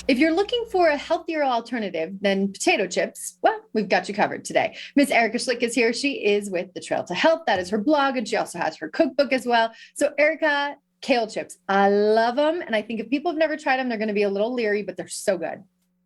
If you're looking for a healthier alternative than potato chips, well, we've got you covered today. Miss Erica Schlick is here. She is with The Trail to Health. That is her blog, and she also has her cookbook as well. So, Erica, kale chips, I love them. And I think if people have never tried them, they're going to be a little leery, but they're so good.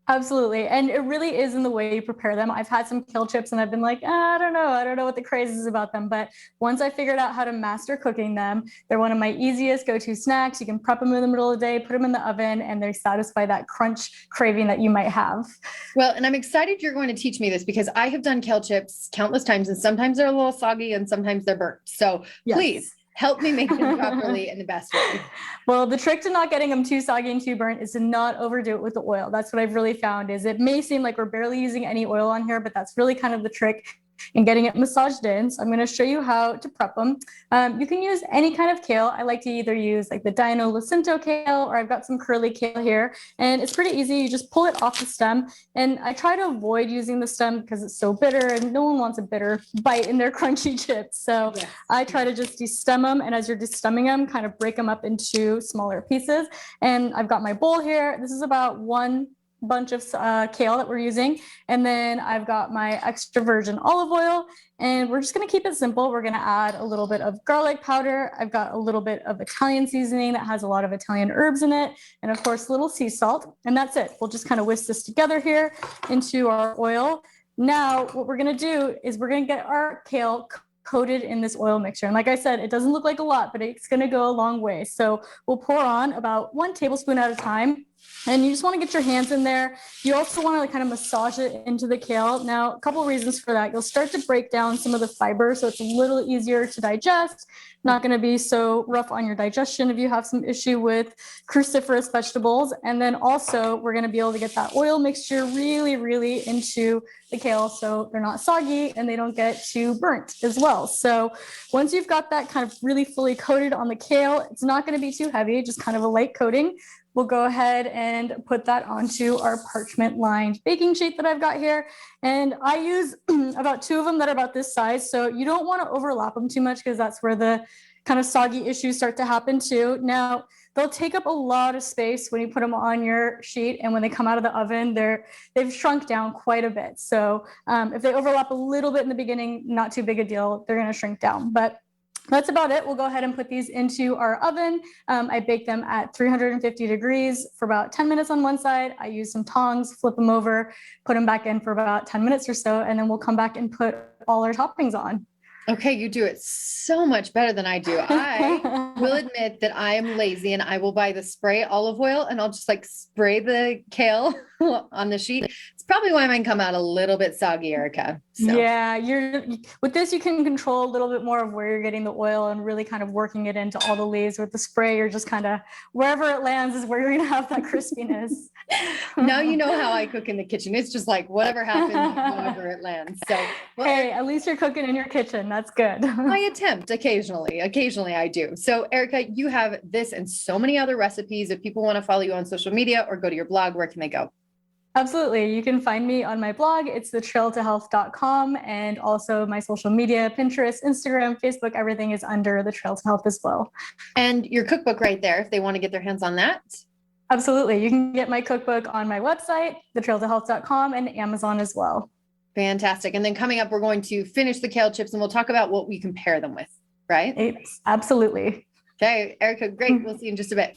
Absolutely. And it really is in the way you prepare them. I've had some kale chips and I've been like, I don't know. I don't know what the craze is about them. But once I figured out how to master cooking them, they're one of my easiest go-to snacks. You can prep them in the middle of the day, put them in the oven, and they satisfy that crunch craving that you might have. Well, and I'm excited you're going to teach me this because I have done kale chips countless times, and sometimes they're a little soggy and sometimes they're burnt. So please help me make them properly in the best way. Well, the trick to not getting them too soggy and too burnt is to not overdo it with the oil. That's what I've really found. Is it may seem like we're barely using any oil on here, but that's really kind of the trick in getting it massaged in. So I'm going to show you how to prep them. You can use any kind of kale. I like to either use like the Dino Lucinto kale, or I've got some curly kale here, and it's pretty easy. You just pull it off the stem, and I try to avoid using the stem because it's so bitter and no one wants a bitter bite in their crunchy chips. So I try to just destem them, and as you're destemming them, kind of break them up into smaller pieces. And I've got my bowl here. This is about one bunch of kale that we're using, and then I've got my extra virgin olive oil, and we're just going to keep it simple. We're going to add a little bit of garlic powder. I've got a little bit of Italian seasoning that has a lot of Italian herbs in it, and of course a little sea salt, and that's it. We'll just kind of whisk this together here into our oil. Now what we're going to do is we're going to get our kale coated in this oil mixture, and like I said, it doesn't look like a lot, but it's going to go a long way. So we'll pour on about 1 tablespoon at a time. And you just want to get your hands in there. You also want to kind of massage it into the kale. Now, a couple of reasons for that. You'll start to break down some of the fiber, so it's a little easier to digest. Not going to be so rough on your digestion if you have some issue with cruciferous vegetables. And then also, we're going to be able to get that oil mixture really, really into the kale, so they're not soggy and they don't get too burnt as well. So once you've got that kind of really fully coated on the kale, it's not going to be too heavy, just kind of a light coating. We'll go ahead and put that onto our parchment lined baking sheet that I've got here. And I use about 2 of them that are about this size. So you don't want to overlap them too much because that's where the kind of soggy issues start to happen too. Now, they'll take up a lot of space when you put them on your sheet, and when they come out of the oven, they've shrunk down quite a bit. So if they overlap a little bit in the beginning, not too big a deal, they're going to shrink down. But that's about it. We'll go ahead and put these into our oven. I bake them at 350 degrees for about 10 minutes on one side. I use some tongs, flip them over, put them back in for about 10 minutes or so, and then we'll come back and put all our toppings on. Okay, you do it so much better than I do. I will admit that I am lazy, and I will buy the spray olive oil, and I'll just like spray the kale on the sheet. It's probably why mine come out a little bit soggy, Erica. So. Yeah, with this, you can control a little bit more of where you're getting the oil and really kind of working it into all the leaves. With the spray, you're just kind of wherever it lands is where you're going to have that crispiness. Now you know how I cook in the kitchen. It's just like whatever happens, however it lands. So, well, hey, at least you're cooking in your kitchen. That's good. I attempt occasionally. Occasionally I do. So, Erica, you have this and so many other recipes. If people want to follow you on social media or go to your blog, where can they go? Absolutely. You can find me on my blog. It's thetrailtohealth.com, and also my social media, Pinterest, Instagram, Facebook, everything is under The Trail to Health as well. And your cookbook right there, if they want to get their hands on that. Absolutely. You can get my cookbook on my website, thetrailtohealth.com, and Amazon as well. Fantastic. And then coming up, we're going to finish the kale chips, and we'll talk about what we compare them with, right? Absolutely. Okay, Erica, great. We'll see you in just a bit.